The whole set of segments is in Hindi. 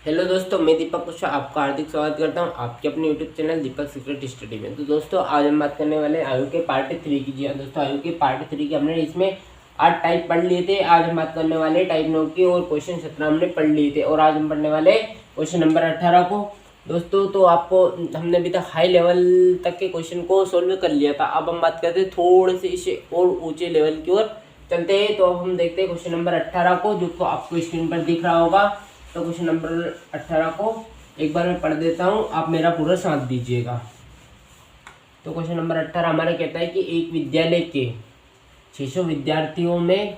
हेलो दोस्तों, मैं दीपक कुशवाहा आपका हार्दिक स्वागत करता हूं आपके अपने यूट्यूब चैनल दीपक सीक्रेट स्टडी में। तो दोस्तों आज हम बात करने वाले हैं आयु के पार्ट 3 की। जी हाँ दोस्तों, आयु के पार्ट 3 की हमने इसमें 8 टाइप पढ़ लिए थे। आज हम बात करने वाले टाइप 9 की और क्वेश्चन 17 हमने पढ़ लिए थे और आज हम पढ़ने वाले क्वेश्चन नंबर 18 को। दोस्तों तो आपको हमने अभी तक हाई लेवल तक के क्वेश्चन को सोल्व कर लिया था। अब हम बात करते हैं थोड़े से इसे और ऊँचे लेवल की ओर चलते हैं। तो अब हम देखते हैं क्वेश्चन नंबर 18 को, जो आपको स्क्रीन पर दिख रहा होगा। तो क्वेश्चन नंबर 18 को एक बार मैं पढ़ देता हूँ, आप मेरा पूरा साथ दीजिएगा। तो क्वेश्चन नंबर 18 हमारा कहता है कि एक विद्यालय के 600 विद्यार्थियों में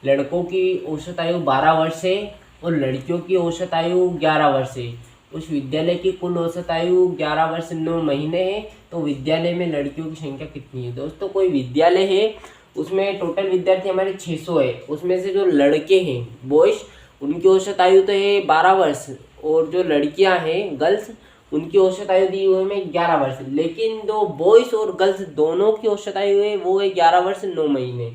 लड़कों की औसत आयु 12 वर्ष है और लड़कियों की औसत आयु 11 वर्ष है। उस विद्यालय की कुल औसत आयु 11 वर्ष 9 महीने है। तो विद्यालय में लड़कियों की संख्या कितनी है? दोस्तों कोई विद्यालय है, उसमें टोटल विद्यार्थी हमारे 600 है। उसमें से जो लड़के हैं बॉयज, उनकी औसत आयु तो है 12 वर्ष और जो लड़कियां हैं गर्ल्स, उनकी औसत आयु दी हुई है 11 वर्ष। लेकिन जो बॉयज और गर्ल्स दोनों की औसत आयु है वो है 11 वर्ष 9 महीने।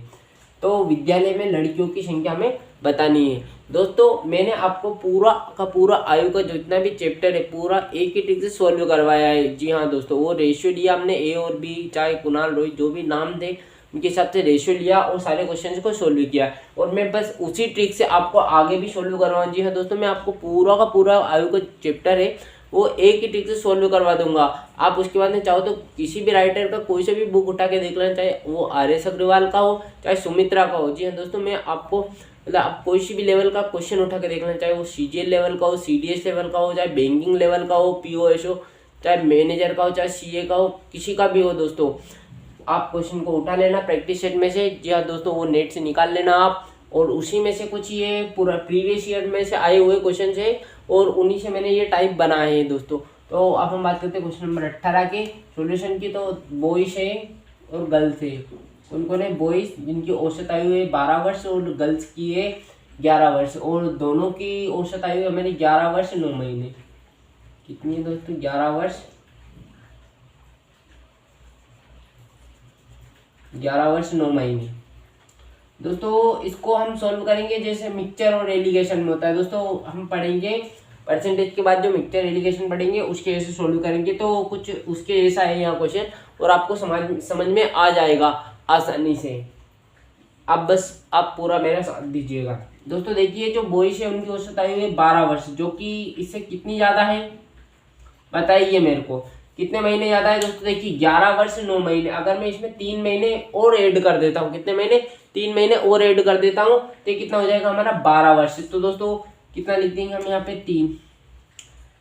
तो विद्यालय में लड़कियों की संख्या हमें बतानी है। दोस्तों मैंने आपको पूरा का पूरा आयु का जितना भी चैप्टर है पूरा एक ही ट्रिक से सॉल्व करवाया है। जी हाँ दोस्तों, वो रेशियो लिया हमने ए और बी, चाहे कुणाल रोहित जो भी नाम थे उनके हिसाब से रेशियो लिया और सारे क्वेश्चन को सोल्व किया और मैं बस उसी ट्रिक से आपको आगे भी सोल्व करवाऊँ। जी हाँ दोस्तों, मैं आपको पूरा का पूरा आयु का चैप्टर है वो एक ही ट्रिक से सोल्व करवा दूंगा। आप उसके बाद में चाहो तो किसी भी राइटर का कोई सा भी बुक उठा के देख लेना, चाहे वो आर.एस. अग्रवाल का हो चाहे सुमित्रा का हो। जी हाँ दोस्तों, मैं आपको मतलब आप कोई सी भी लेवल का क्वेश्चन उठा के देख लेना, चाहे वो CGL लेवल का हो, CDS लेवल का हो, चाहे बैंकिंग लेवल का हो, POS हो, चाहे मैनेजर का हो, चाहे CA का हो, किसी का भी हो। दोस्तों आप क्वेश्चन को उठा लेना प्रैक्टिस सेट में से। जी हाँ दोस्तों, वो नेट से निकाल लेना आप और उसी में से कुछ ये पूरा प्रीवियस ईयर में से आए हुए क्वेश्चन है और उन्हीं से मैंने ये टाइप बनाए हैं दोस्तों। तो अब हम बात करते हैं क्वेश्चन नंबर 18 के सॉल्यूशन की। तो बॉयज है और गर्ल्स है, उनको ने बॉयज जिनकी औसत आयु है 12 वर्ष और गर्ल्स की है 11 वर्ष और दोनों की औसत आयु है मेरी 11 वर्ष 9 महीने। कितनी है दोस्तों? 11 वर्ष 9 महीने। दोस्तों इसको हम सॉल्व करेंगे जैसे मिक्सचर और एलिगेशन में होता है। दोस्तों हम पढ़ेंगे परसेंटेज के बाद जो मिक्सचर एलिगेशन पढ़ेंगे उसके जैसे सॉल्व करेंगे। तो कुछ उसके जैसा है यहाँ क्वेश्चन और आपको समझ में आ जाएगा आसानी से। आप पूरा मेरा साथ दीजिएगा। दोस्तों देखिए, जो बॉयज है उनकी औसत आयु है 12 वर्ष, जो कि इससे कितनी ज़्यादा है बताइए मेरे को, कितने महीने ज़्यादा है? दोस्तों देखिए 11 वर्ष 9 महीने। अगर मैं इसमें 3 महीने और ऐड कर देता हूँ, कितने महीने? 3 महीने और ऐड कर देता हूँ तो कितना हो जाएगा हमारा 12 वर्ष। तो दोस्तों कितना लिख देंगे हम यहाँ पे 3।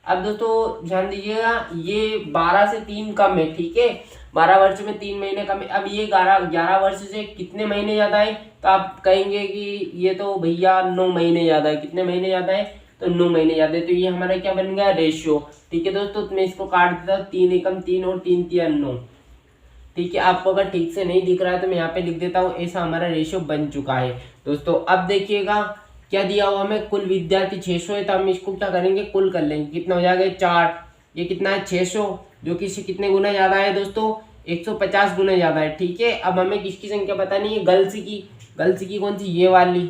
अब दोस्तों ध्यान दीजिएगा, ये 12 से 3 कम है, ठीक है। 12 वर्ष में 3 महीने कम है। अब ये 11 वर्ष से कितने महीने ज़्यादा है? तो आप कहेंगे कि ये तो भैया 9 महीने ज़्यादा है। कितने महीने ज़्यादा है? तो 9 महीने ज़्यादा है। तो ये हमारा क्या बन गया? रेशियो। ठीक है दोस्तों, तो मैं इसको काट देता हूँ, 3 एकम 3 और 3 तिया 9। ठीक है, आपको अगर ठीक से नहीं दिख रहा है तो मैं यहाँ पे लिख देता हूँ, ऐसा हमारा रेशियो बन चुका है। दोस्तों अब देखिएगा क्या दिया हुआ हमें, कुल विद्यार्थी 600 है तो हम इसको क्या करेंगे, कुल कर लेंगे। कितना हो जाएगा? 4। ये कितना है? 600, जो कि इससे कितने गुना ज़्यादा है दोस्तों? 150 गुना ज़्यादा है। ठीक है, अब हमें किसकी संख्या बतानी है? गर्ल्स की। गर्ल्स की कौन सी? ये वाली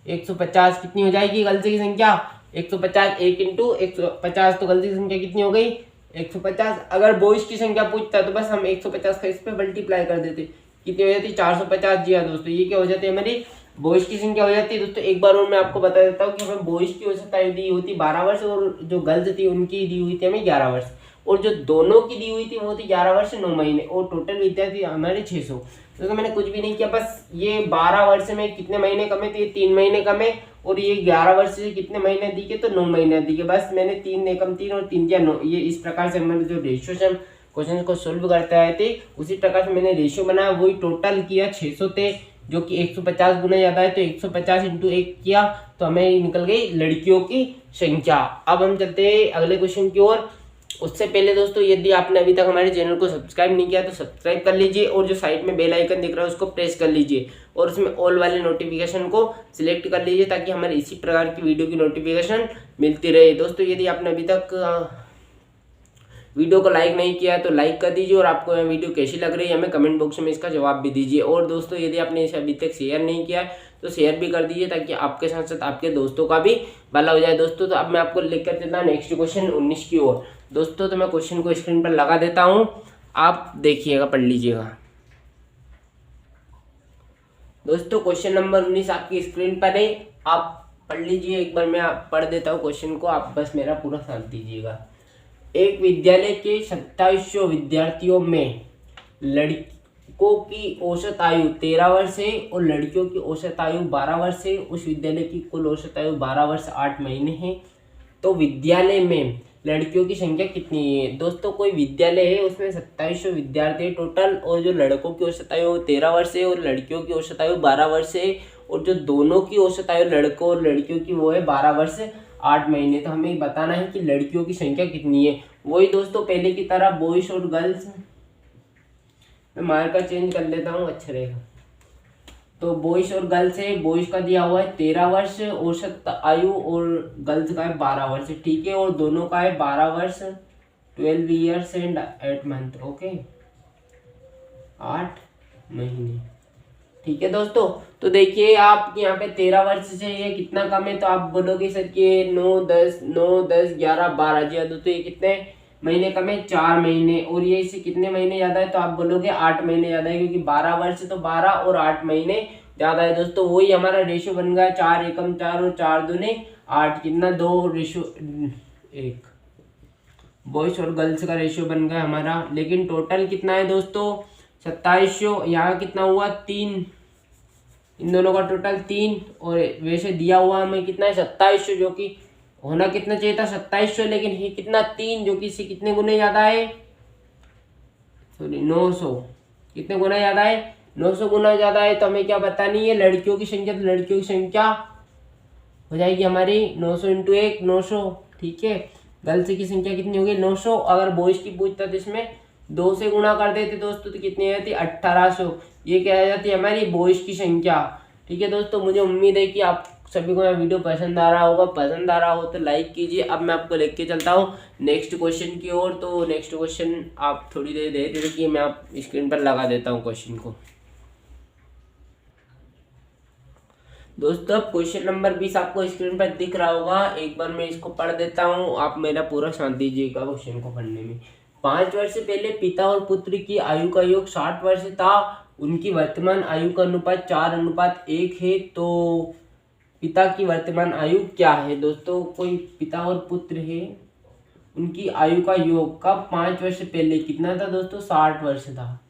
150। कितनी हो जाएगी गर्ल्स की संख्या? 150। 1 इंटू 150, तो गर्ल्स की संख्या कितनी हो गई? 150। अगर बॉयज की संख्या पूछता तो बस हम 150 का इस पे मल्टीप्लाई कर देते, कितनी हो जाती? 450। जी हाँ दोस्तों, ये क्या हो जाती है हमारी बॉयज की संख्या हो जाती है। दोस्तों एक बार और मैं आपको बता देता हूँ कि हमें बॉयज की औसत आयु दी हुई थी 12 वर्ष और जो गर्ल्स थी उनकी दी हुई थी हमें 11 वर्ष और जो दोनों की दी हुई थी वो थी 11 वर्ष 9 महीने और टोटल विद्यार्थी हमारे 600। तो मैंने कुछ भी नहीं किया, बस ये 12 वर्ष में कितने महीने कम है? तो ये 3 महीने कम है और ये 11 वर्ष से कितने महीने दिखे? तो 9 महीने दिखे। बस मैंने 3 एकम 3 और 3 या 9, ये इस प्रकार से हमारे जो रेशियो से हम क्वेश्चन को सोल्व करते आए थे उसी प्रकार से मैंने रेशियो बनाया, वही टोटल किया 600 थे, जो कि 150 गुना ज़्यादा है। तो 150 इंटू 1 किया तो हमें निकल गई लड़कियों की संख्या। अब हम चलते हैं अगले क्वेश्चन की ओर। उससे पहले दोस्तों यदि आपने अभी तक हमारे चैनल को सब्सक्राइब नहीं किया तो सब्सक्राइब कर लीजिए और जो साइड में बेल आइकन दिख रहा है उसको प्रेस कर लीजिए और उसमें ऑल वाले नोटिफिकेशन को सिलेक्ट कर लीजिए ताकि हमारे इसी प्रकार की वीडियो की नोटिफिकेशन मिलती रहे। दोस्तों यदि आपने अभी तक वीडियो को लाइक नहीं किया है तो लाइक कर दीजिए, और आपको यह वीडियो कैसी लग रही है हमें कमेंट बॉक्स में इसका जवाब भी दीजिए। और दोस्तों यदि आपने इसे अभी तक शेयर नहीं किया है तो शेयर भी कर दीजिए, ताकि आपके साथ साथ आपके दोस्तों का भी भला हो जाए। दोस्तों तो अब मैं आपको लेकर चलता हूँ नेक्स्ट क्वेश्चन 19 की ओर। दोस्तों तो मैं क्वेश्चन को स्क्रीन पर लगा देता हूँ, आप देखिएगा, पढ़ लीजिएगा। दोस्तों क्वेश्चन नंबर 19 आपकी स्क्रीन पर है, आप पढ़ लीजिए। एक बार मैं पढ़ देता हूँ क्वेश्चन को, आप बस मेरा पूरा साथ दीजिएगा। एक विद्यालय के 2700 विद्यार्थियों में लड़कों की औसत आयु 13 वर्ष है और लड़कियों की औसत आयु 12 वर्ष है। उस विद्यालय की कुल औसत आयु 12 वर्ष 8 महीने है। तो विद्यालय में लड़कियों की संख्या कितनी है? दोस्तों कोई विद्यालय है, उसमें 2700 विद्यार्थी है टोटल, और जो लड़कों की औसत आयु 13 वर्ष है और लड़कियों की औसत आयु 12 वर्ष है, और जो दोनों की औसत आयु लड़कों और लड़कियों की वो है 12 वर्ष 8 महीने। तो हमें बताना है कि लड़कियों की संख्या कितनी है। वही दोस्तों पहले की तरह बॉयज और गर्ल्स, मैं मार्कर चेंज कर लेता हूँ, अच्छा रहेगा। तो बॉयज और गर्ल्स है, बॉयज का दिया हुआ है 13 वर्ष औसत आयु और गर्ल्स का है 12 वर्ष, ठीक है। और दोनों का है 12 वर्ष 12 ईयर्स एंड 8 मंथ, ओके, 8 महीने, ठीक है दोस्तों। तो देखिए आप यहाँ पे 13 वर्ष से ये कितना कम है, तो आप बोलोगे सर कि 9 10 11 12, जी हाँ दोस्तों ये कितने महीने कम है, 4 महीने। और ये इससे कितने महीने ज़्यादा है, तो आप बोलोगे 8 महीने ज़्यादा है, क्योंकि 12 वर्ष तो 12 और 8 महीने ज़्यादा है। दोस्तों वही हमारा रेशो बन गया 4 एकम 4 और 4 दूने 8, कितना 2 रेशो 1, बॉयज और गर्ल्स का रेशियो बन गया हमारा। लेकिन टोटल कितना है दोस्तों 2700, यहाँ कितना हुआ 3, इन दोनों का टोटल 3, और वैसे दिया हुआ हमें कितना है 2700, जो कि होना कितना चाहिए था 2700, लेकिन ये कितना 3, जो कि इससे कितने गुने ज़्यादा है, सॉरी 900, कितने गुना ज़्यादा है 900 गुना ज़्यादा है। तो हमें क्या बतानी है लड़कियों की संख्या, तो लड़कियों की संख्या हो जाएगी हमारी 900 × 1 900, ठीक है। गर्ल्स की संख्या कितनी होगी 900। अगर बॉयज की पूछता तो इसमें 2 से गुणा कर देते दोस्तों, तो कितनी आ जाती 1800, ये क्या आ जाती है हमारी बॉयज की संख्या, ठीक है दोस्तों। मुझे उम्मीद है कि आप सभी को यह वीडियो पसंद आ रहा होगा, पसंद आ रहा हो तो लाइक कीजिए। अब मैं आपको लेके चलता हूँ नेक्स्ट क्वेश्चन की ओर। तो नेक्स्ट क्वेश्चन आप थोड़ी देर दे देखिए, मैं आप स्क्रीन पर लगा देता हूँ क्वेश्चन को। दोस्तों अब क्वेश्चन नंबर 20 आपको स्क्रीन पर दिख रहा होगा, एक बार मैं इसको पढ़ देता हूँ, आप मेरा पूरा साथ दीजिएगा क्वेश्चन को पढ़ने में। 5 वर्ष पहले पिता और पुत्र की आयु का योग 60 वर्ष था, उनकी वर्तमान आयु का अनुपात 4:1 है, तो पिता की वर्तमान आयु क्या है? दोस्तों कोई पिता और पुत्र है, उनकी आयु का योग कब 5 वर्ष पहले कितना था दोस्तों 60 वर्ष था,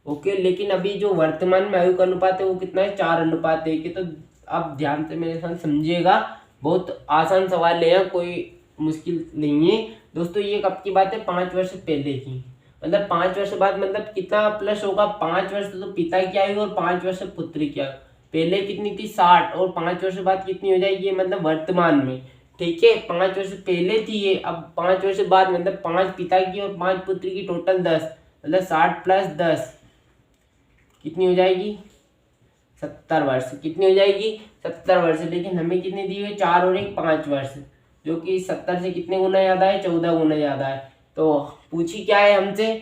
ओके। लेकिन अभी जो वर्तमान में आयु का अनुपात है वो कितना है 4:1 है। तो आप ध्यान से मेरे साथ समझिएगा, बहुत आसान सवाल है, कोई मुश्किल नहीं है दोस्तों। ये कब की बात है 5 वर्ष पहले की, मतलब 5 वर्ष बाद, मतलब कितना प्लस होगा 5 वर्ष तो पिता की आयु और 5 वर्ष पुत्र की आयु, पहले कितनी थी 60 और 5 वर्ष बाद कितनी हो जाएगी, मतलब वर्तमान में, ठीक है। 5 वर्ष पहले थी ये, अब 5 वर्ष बाद मतलब 5 पिता की और 5 पुत्र की, टोटल 10, मतलब 60 + 10 कितनी हो जाएगी 70 वर्ष, कितनी हो जाएगी 70 वर्ष। लेकिन हमें कितनी दी हुई 4 और 1 5 वर्ष, जो कि 70 से कितने गुना ज़्यादा है 14 गुना ज़्यादा है। तो पूछी क्या है हमसे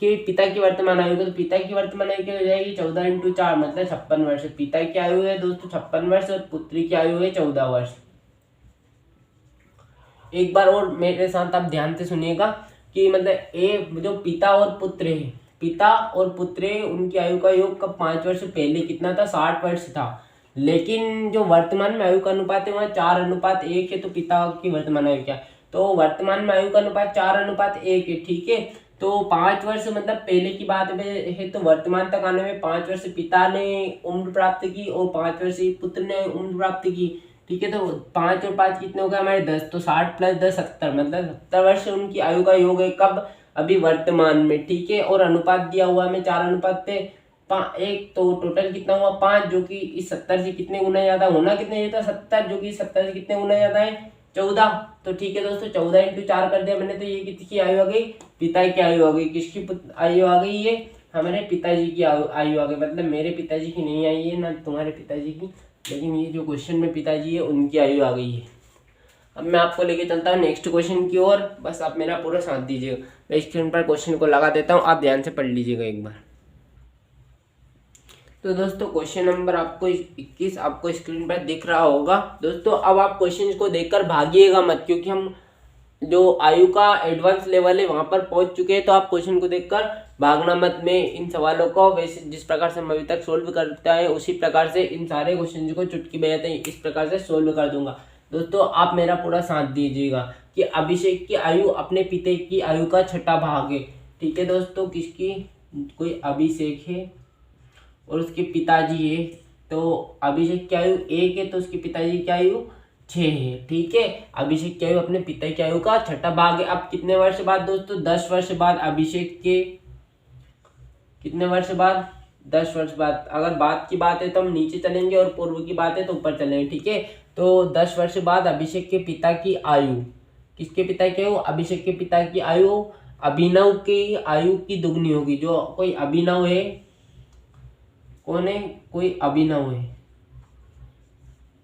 कि पिता की वर्तमान आयु को, तो पिता की वर्तमान आयु क्या हो जाएगी 14 × 4 मतलब 56 वर्ष। पिता की आयु है दोस्तों 56 वर्ष और पुत्री की आयु है 14 वर्ष। एक बार और मेरे साथ आप ध्यान से सुनिएगा कि मतलब ए जो पिता और पुत्र है, पिता और पुत्र उनकी आयु का योग कब 5 वर्ष पहले कितना था 60 वर्ष था, लेकिन जो वर्तमान में आयु का अनुपात है वहाँ 4:1 है। तो पिता की वर्तमान आयु क्या है, तो वर्तमान में आयु का अनुपात 4:1 है, ठीक है। तो 5 वर्ष मतलब पहले की बात है, तो वर्तमान तक आने में 5 वर्ष पिता ने उम्र प्राप्त की और 5 वर्ष पुत्र ने उम्र प्राप्त की, ठीक है। तो 5 और 5 कितने हो गए हमारे 10, तो 60 + 10 70, मतलब 70 वर्ष उनकी आयु का योग है, कब अभी वर्तमान में, ठीक है। और अनुपात दिया हुआ हमें 4:1, तो टोटल कितना हुआ 5, जो कि इस 70 से कितने गुना ज़्यादा, होना कितने ज़्यादा 70, जो कि 70 से कितने गुना ज़्यादा है 14। तो ठीक है दोस्तों 14 × 4 कर दिया मैंने, तो ये किसकी आयु आ गई पिता की आयु आ गई, किसकी आयु आ गई, ये हमारे पिताजी की आयु आ गई, मतलब मेरे पिताजी की नहीं आई है ना तुम्हारे पिताजी की, लेकिन ये जो क्वेश्चन में पिताजी है उनकी आयु आ गई है। अब मैं आपको लेके चलता हूँ नेक्स्ट क्वेश्चन की ओर, बस आप मेरा पूरा साथ दीजिएगा। मैं स्क्रीन पर क्वेश्चन को लगा देता हूँ, आप ध्यान से पढ़ लीजिएगा एक बार। तो दोस्तों क्वेश्चन नंबर आपको 21 आपको स्क्रीन पर दिख रहा होगा। दोस्तों अब आप क्वेश्चन को देखकर भागिएगा मत, क्योंकि हम जो आयु का एडवांस लेवल है वहां पर पहुंच चुके हैं। तो आप क्वेश्चन को देखकर भागना मत। मैं इन सवालों को वैसे जिस प्रकार से हम अभी तक सोल्व करता है उसी प्रकार से इन सारे क्वेश्चन को चुटकी बजाते इस प्रकार से सोल्व कर दूंगा। दोस्तों आप मेरा पूरा साथ दीजिएगा कि अभिषेक की आयु अपने पिता की आयु का छठा भाग है। ठीक है दोस्तों, किसकी, कोई अभिषेक है और उसके पिताजी है, तो अभिषेक की आयु 1 है तो उसके पिताजी की आयु 6 है। ठीक है, अभिषेक की आयु अपने पिता की आयु का छठा भाग है। अब कितने वर्ष बाद दोस्तों, 10 वर्ष बाद अभिषेक के, कितने वर्ष बाद, 10 वर्ष बाद। अगर बाद की बात है तो हम नीचे चलेंगे और पूर्व की बात है तो ऊपर चलेंगे। ठीक है, तो 10 वर्ष बाद अभिषेक के पिता की आयु, किसके पिता की आयु, अभिषेक के पिता की आयु अभिनव की आयु की दुगनी होगी। जो कोई अभिनव है, कौन है, कोई अभिनव है,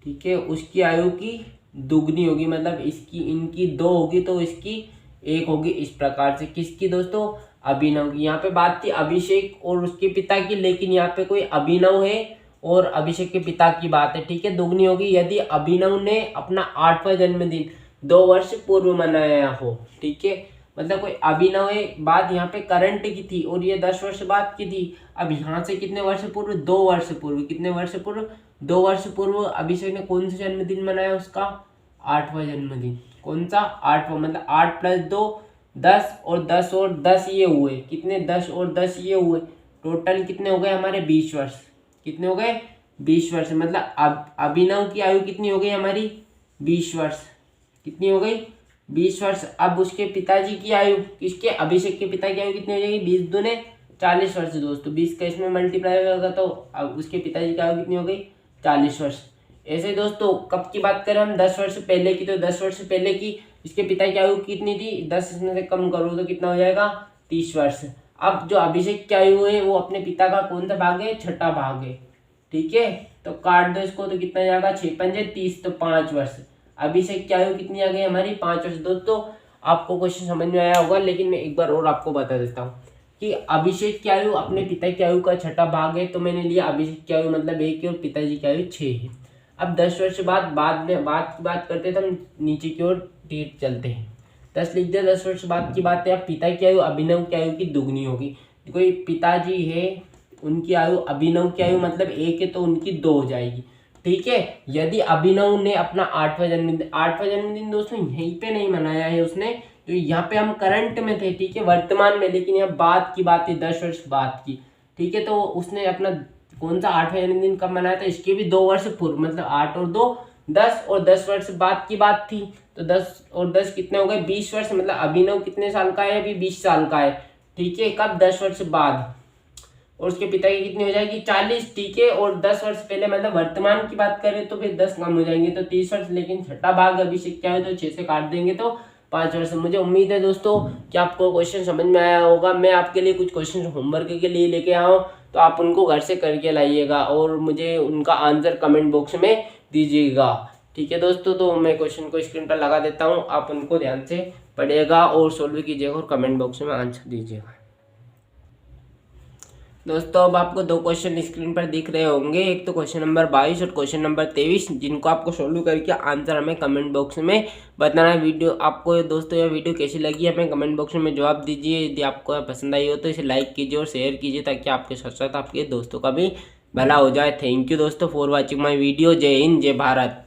ठीक है, उसकी आयु की दुगनी होगी, मतलब इसकी, इनकी 2 होगी तो इसकी 1 होगी। इस प्रकार से किसकी दोस्तों, अभिनव की। यहाँ पे बात थी अभिषेक और उसके पिता की, लेकिन यहाँ पे कोई अभिनव है और अभिषेक के पिता की बात है। ठीक है, दुगनी होगी यदि अभिनव ने अपना 8वां जन्मदिन 2 वर्ष पूर्व मनाया हो। ठीक है, मतलब कोई अभिनव है, बात यहाँ पे करंट की थी और ये 10 वर्ष बाद की थी। अब यहाँ से कितने वर्ष पूर्व, 2 वर्ष पूर्व, कितने वर्ष पूर्व, 2 वर्ष पूर्व अभिषेक ने कौन सा जन्मदिन मनाया, उसका 8वां जन्मदिन। कौन सा, 8वां, मतलब 8 + 2 10 और 10 और 10 ये हुए, कितने, 10 और 10 ये हुए, टोटल कितने हो गए हमारे, 20 वर्ष। कितने हो गए, 20 वर्ष। मतलब अभिनव की आयु कितनी हो गई हमारी, 20 वर्ष। कितनी हो गई, 20 वर्ष। अब उसके पिताजी की आयु, किसके, अभिषेक के पिता की आयु कितनी हो जाएगी, 20 दूने 40 वर्ष दोस्तों। 20 का इसमें मल्टीप्लाई होगा तो अब उसके पिताजी की आयु कितनी हो गई, 40 वर्ष। ऐसे दोस्तों कब की बात करें हम, 10 वर्ष पहले की, तो 10 वर्ष पहले की इसके पिता की आयु कितनी थी, 10 इसमें से कम करो तो कितना हो जाएगा, 30 वर्ष। अब जो अभिषेक की आयु है वो अपने पिता का कौन सा भाग है, छठा भाग है। ठीक है, तो काट दो इसको तो कितना जाएगा, 6 × 5 = 30, तो 5 वर्ष। अभिषेक की आयु कितनी आ गई हमारी, 5 वर्ष। दोस्तों आपको क्वेश्चन समझ में आया होगा, लेकिन मैं एक बार और आपको बता देता हूँ कि अभिषेक की आयु अपने पिता की आयु का छठा भाग है, तो मैंने लिया अभिषेक की आयु मतलब 1 है और पिताजी की आयु 6 है। अब 10 वर्ष बाद में बात की बात करते तो हम नीचे की ओर चलते हैं। 10 लिख दिया, 10 वर्ष बाद की बात है। अब पिता की आयु अभिनव की आयु की दुगनी होगी। कोई पिताजी है, उनकी आयु अभिनव की आयु मतलब 1 है तो उनकी 2 हो जाएगी। ठीक है, यदि अभिनव ने अपना 8वां जन्मदिन दोस्तों यहीं पे नहीं मनाया है उसने, तो यहाँ पे हम करंट में थे, ठीक है, वर्तमान में, लेकिन यहाँ बाद की बात है, 10 वर्ष बाद की। ठीक है, तो उसने अपना कौन सा 8वां जन्मदिन कब मनाया था, इसके भी 2 वर्ष पूर्व, मतलब 8 और 2 10 और 10 वर्ष बाद की बात थी। तो 10 और 10 कितने हो गए, 20 वर्ष। मतलब अभिनव कितने साल का है, अभी 20 साल का है। ठीक है, कब, 10 वर्ष बाद। और उसके पिता की कितनी हो जाएगी, 40। ठीक है, और 10 वर्ष पहले मतलब वर्तमान की बात करें तो फिर 10 कम हो जाएंगे तो 30 वर्ष। लेकिन छठा भाग अभिषेक क्या है तो 6 से काट देंगे तो 5 वर्ष। मुझे उम्मीद है दोस्तों कि आपको क्वेश्चन समझ में आया होगा। मैं आपके लिए कुछ क्वेश्चन होमवर्क के लिए लेके आया हूँ, तो आप उनको घर से करके लाइएगा और मुझे उनका आंसर कमेंट बॉक्स में दीजिएगा। ठीक है दोस्तों, तो मैं क्वेश्चन को स्क्रीन पर लगा देता हूँ, आप उनको ध्यान से पढ़िएगा और सोल्व कीजिएगा और कमेंट बॉक्स में आंसर दीजिएगा। दोस्तों अब आपको 2 क्वेश्चन स्क्रीन पर दिख रहे होंगे, एक तो क्वेश्चन नंबर 22 और क्वेश्चन नंबर 23, जिनको आपको सोल्व करके आंसर हमें कमेंट बॉक्स में बताना है। वीडियो आपको दोस्तों यह वीडियो कैसी लगी हमें कमेंट बॉक्स में जवाब दीजिए। यदि आपको पसंद आई हो तो इसे लाइक कीजिए और शेयर कीजिए, ताकि आपके साथ साथ आपके दोस्तों का भी भला हो जाए। थैंक यू दोस्तों फॉर वॉचिंग माई वीडियो। जय हिंद, जय भारत।